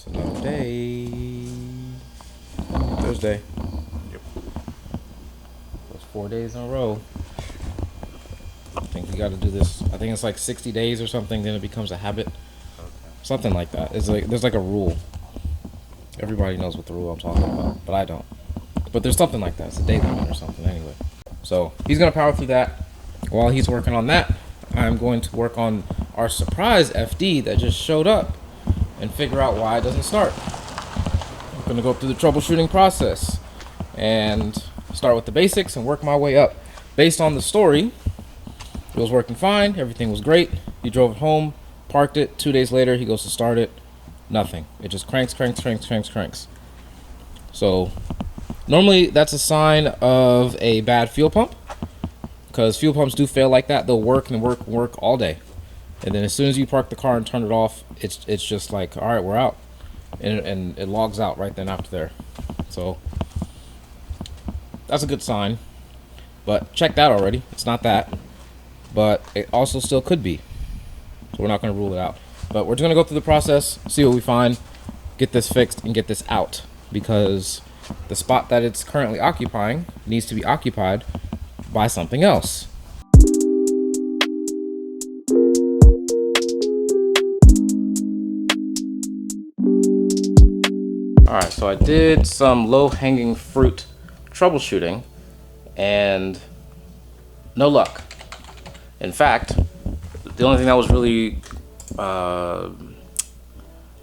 It's another day. Thursday. Yep. That's 4 days in a row. I think we got to do this. I think it's like 60 days or something. Then it becomes a habit. Okay. Something like that. It's like there's like a rule. Everybody knows what the rule I'm talking about, but I don't. But there's something like that. It's a day limit or something. Anyway, so he's gonna power through that. While he's working on that, I'm going to work on our surprise FD that just showed up and figure out why it doesn't start. I'm gonna go through the troubleshooting process and start with the basics and work my way up. Based on the story, it was working fine. Everything was great. He drove it home, parked it. 2 days later, he goes to start it. Nothing. It just cranks. So normally that's a sign of a bad fuel pump, because fuel pumps do fail like that. They'll work and work all day, and then as soon as you park the car and turn it off, it's just like, all right, we're out, and it logs out right then after there. So that's a good sign, but check that already. It's not that, but it also still could be. So we're not going to rule it out, but we're just going to go through the process, see what we find, get this fixed, and get this out, because the spot that it's currently occupying needs to be occupied by something else. Alright, so I did some low-hanging fruit troubleshooting and no luck. In fact, the only thing that was really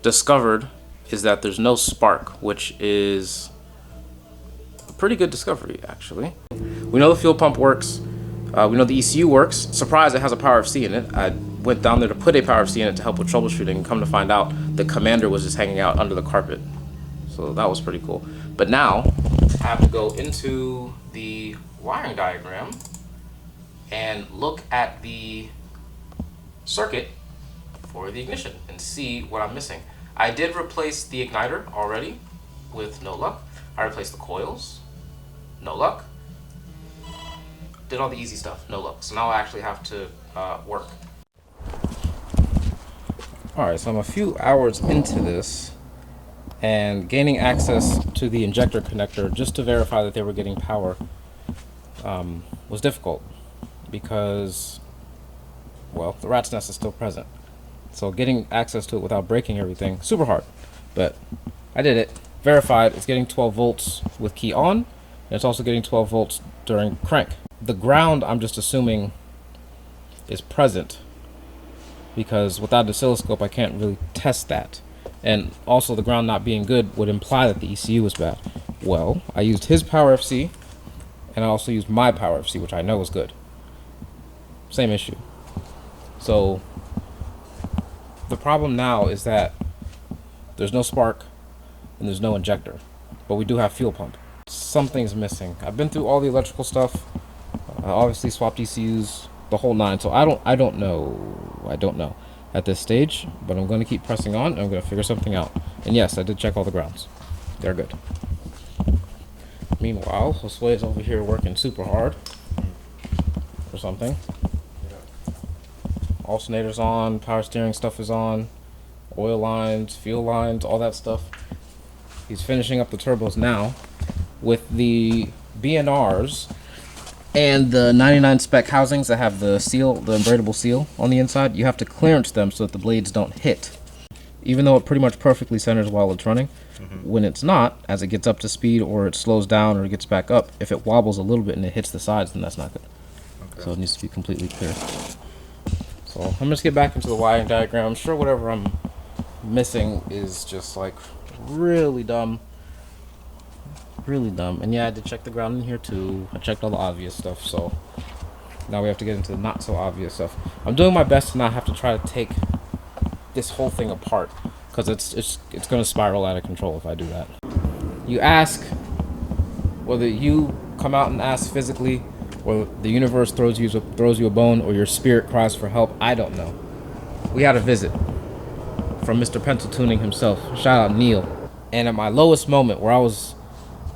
discovered is that there's no spark, which is a pretty good discovery, actually. We know the fuel pump works. We know the ECU works. Surprise, it has a power FC in it. I went down there to put a power FC in it to help with troubleshooting, and come to find out the commander was just hanging out under the carpet. So that was pretty cool. But now I have to go into the wiring diagram and look at the circuit for the ignition and see what I'm missing. I did replace the igniter already with no luck. I replaced the coils, no luck. Did all the easy stuff, no luck. So now I actually have to work. Alright, so I'm a few hours into this and gaining access to the injector connector just to verify that they were getting power was difficult, because, well, the rat's nest is still present. So getting access to it without breaking everything, super hard. But I did it, verified it's getting 12 volts with key on, and it's also getting 12 volts during crank. The ground, I'm just assuming, is present, because without an oscilloscope I can't really test that. And also the ground not being good would imply that the ECU was bad. Well, I used his power FC, and I also used my power FC, which I know is good. Same issue. So the problem now is that there's no spark and there's no injector, but we do have fuel pump. Something's missing. I've been through all the electrical stuff. Obviously swapped ECUs, the whole nine. So I don't know at this stage, but I'm going to keep pressing on and I'm going to figure something out. And yes, I did check all the grounds. They're good. Meanwhile, Josue is over here working super hard or something. Alternators on, power steering stuff is on, oil lines, fuel lines, all that stuff. He's finishing up the turbos now with the BNRs and the 99 spec housings that have the seal, the embradable seal on the inside. You have to clearance them so that the blades don't hit. Even though it pretty much perfectly centers while it's running, when it's not, as it gets up to speed or it slows down or it gets back up, if it wobbles a little bit and it hits the sides, then that's not good. Okay. So it needs to be completely clear. So I'm just get back into the wiring diagram. I'm sure whatever I'm missing is just like really dumb. Really dumb. And yeah, I did check the ground in here too. I checked all the obvious stuff, so now we have to get into the not so obvious stuff. I'm doing my best to not have to try to take this whole thing apart, because it's going to spiral out of control if I do that. You ask, whether you come out and ask physically, or the universe throws you a bone, or your spirit cries for help, I don't know. We had a visit from Mr. Pencil Tuning himself. Shout out Neil. And at my lowest moment, where I was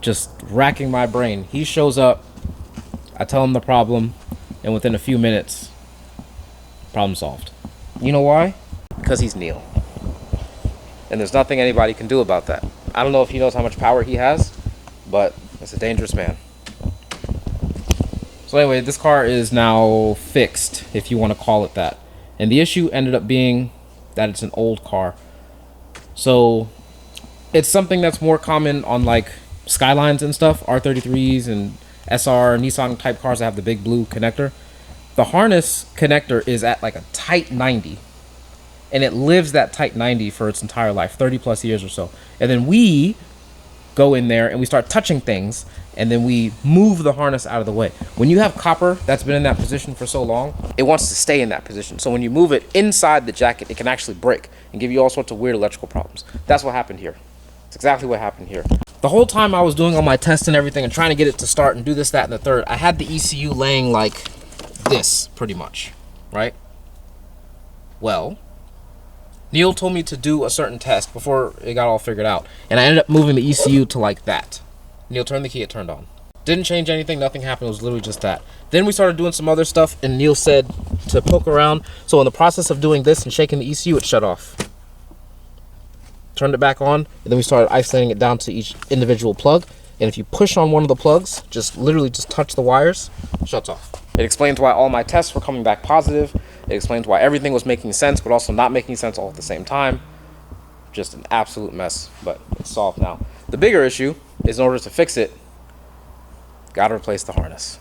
just racking my brain, he shows up, I tell him the problem, and within a few minutes, problem solved. You know why? Because he's Neil. and there's nothing anybody can do about that. I don't know if he knows how much power he has, but it's a dangerous man. So anyway, this car is now fixed, if you want to call it that. And the issue ended up being that it's an old car. So it's something that's more common on like Skylines and stuff, R33s and SR, Nissan type cars that have the big blue connector. The harness connector is at like a tight 90. And it lives that tight 90 for its entire life, 30 plus years or so. And then we go in there and we start touching things, and then we move the harness out of the way. When you have copper that's been in that position for so long, it wants to stay in that position. So when you move it inside the jacket, it can actually break and give you all sorts of weird electrical problems. That's what happened here. It's exactly what happened here. The whole time I was doing all my tests and everything and trying to get it to start and do this, that, and the third, I had the ECU laying like this, pretty much, right? Well, Neil told me to do a certain test before it got all figured out, and I ended up moving the ECU to like that. Neil turned the key, it turned on. Didn't change anything, nothing happened, it was literally just that. Then we started doing some other stuff, and Neil said to poke around. So in the process of doing this and shaking the ECU, it shut off. Turned it back on, and then we started isolating it down to each individual plug. And if you push on one of the plugs, literally just touch the wires, it shuts off. It explains why all my tests were coming back positive. It explains why everything was making sense, but also not making sense all at the same time. Just an absolute mess, but it's solved now. The bigger issue is, in order to fix it, gotta replace the harness.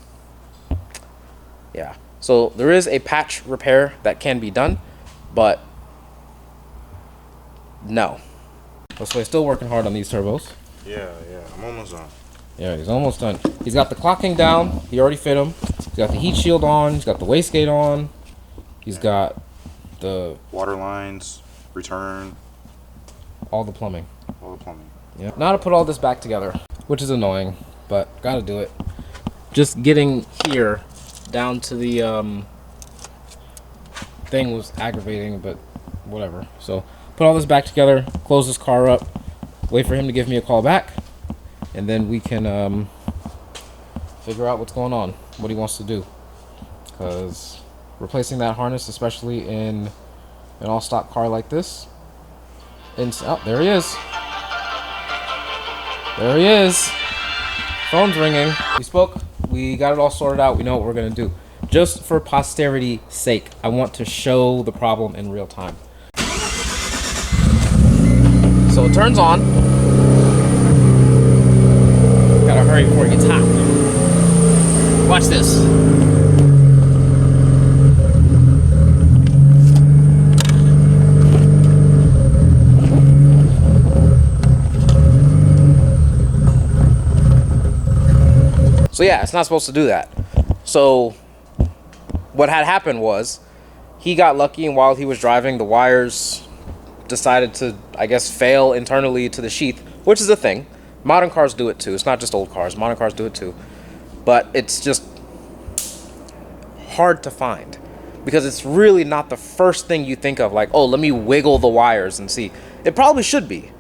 Yeah, so there is a patch repair that can be done, but no. So he's still working hard on these turbos. Yeah, I'm almost done. Yeah, he's almost done. He's got the clocking down. He already fit him. He's got the heat shield on. He's got the wastegate on. He's got the water lines, return, all the plumbing. Yeah. Now to put all this back together, which is annoying, but gotta do it. Just getting here down to the thing was aggravating, but whatever. So put all this back together, close this car up, wait for him to give me a call back, and then we can figure out what's going on, what he wants to do. Because replacing that harness, especially in an all-stock car like this, oh, there he is. There he is. Phone's ringing. We spoke. We got it all sorted out. We know what we're going to do. Just for posterity's sake, I want to show the problem in real time. So it turns on. Gotta hurry before it gets hot. Watch this. So yeah, it's not supposed to do that. So what had happened was he got lucky, and while he was driving, the wires decided to, I guess, fail internally to the sheath, which is a thing. Modern cars do it too. It's not just old cars. Modern cars do it too. But it's just hard to find because it's really not the first thing you think of, like, oh, let me wiggle the wires and see. It probably should be,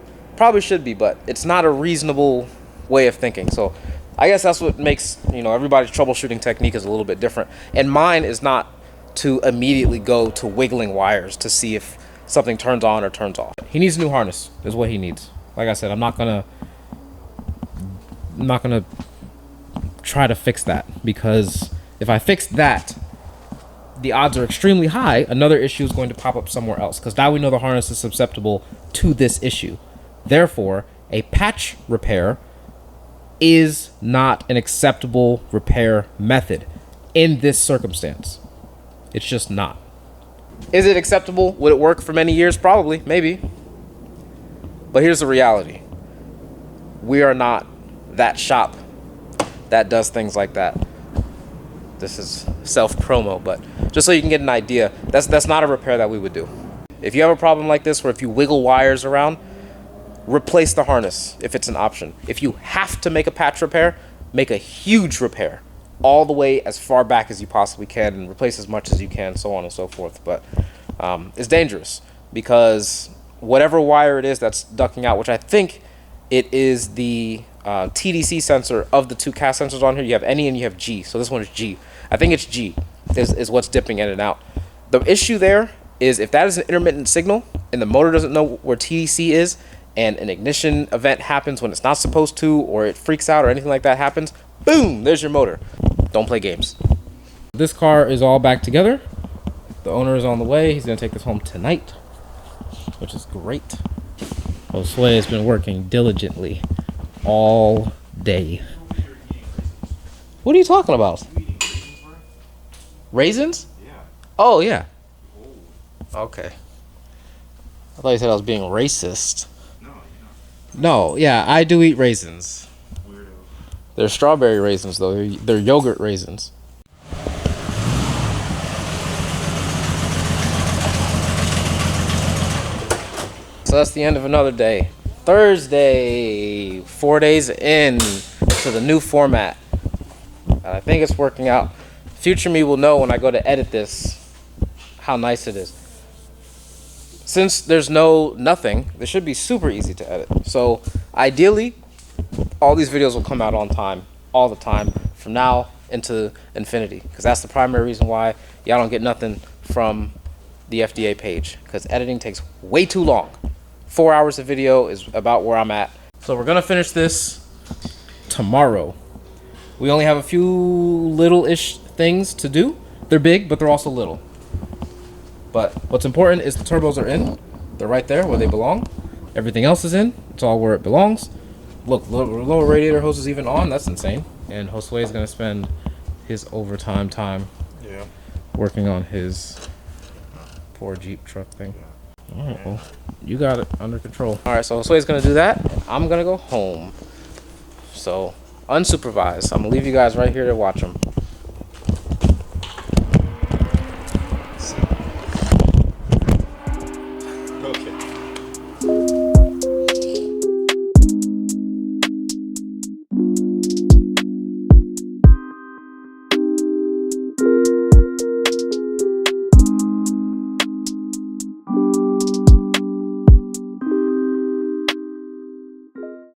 but it's not a reasonable way of thinking. So I guess that's what makes, everybody's troubleshooting technique is a little bit different. And mine is not to immediately go to wiggling wires to see if something turns on or turns off. He needs a new harness is what he needs. Like I said, I'm not gonna try to fix that, because if I fix that, the odds are extremely high another issue is going to pop up somewhere else, because now we know the harness is susceptible to this issue. Therefore, a patch repair is not an acceptable repair method in this circumstance. It's just not. Is it acceptable? Would it work for many years? Probably, maybe. But here's the reality. We are not that shop that does things like that. This is self-promo, but just so you can get an idea, that's not a repair that we would do. If you have a problem like this, where if you wiggle wires around, replace the harness if it's an option. If you have to make a patch repair, make a huge repair all the way as far back as you possibly can and replace as much as you can, so on and so forth. But it's dangerous, because whatever wire it is that's ducking out, which I think it is the TDC sensor of the two CAS sensors on here. You have NE and you have G. So this one is G. I think it's G is what's dipping in and out. The issue there is, if that is an intermittent signal, and the motor doesn't know where TDC is, and an ignition event happens when it's not supposed to, or it freaks out or anything like that happens, boom, there's your motor. Don't play games. This car is all back together. The owner is on the way. He's gonna take this home tonight, which is great. Josue has been working diligently all day. What are you talking about? Raisins? Yeah. Oh, yeah. Okay. I thought you said I was being racist. No, you're not. No, yeah, I do eat raisins. Weirdo. They're strawberry raisins, though. They're yogurt raisins. So that's the end of another day. Thursday, 4 days in to the new format. I think it's working out. Future me will know when I go to edit this how nice it is. Since there's nothing, this should be super easy to edit. So ideally, all these videos will come out on time, all the time, from now into infinity. Because that's the primary reason why y'all don't get nothing from the FDA page. Because editing takes way too long. 4 hours of video is about where I'm at. So we're gonna finish this tomorrow. We only have a few little-ish things to do. They're big, but they're also little. But what's important is the turbos are in. They're right there where they belong. Everything else is in. It's all where it belongs. Look, lower radiator hose is even on. That's insane. And Josue is gonna spend his overtime time working on his poor Jeep truck thing. All right, well, you got it under control. All right, so Josue's gonna do that. I'm gonna go home. So unsupervised. I'm gonna leave you guys right here to watch him.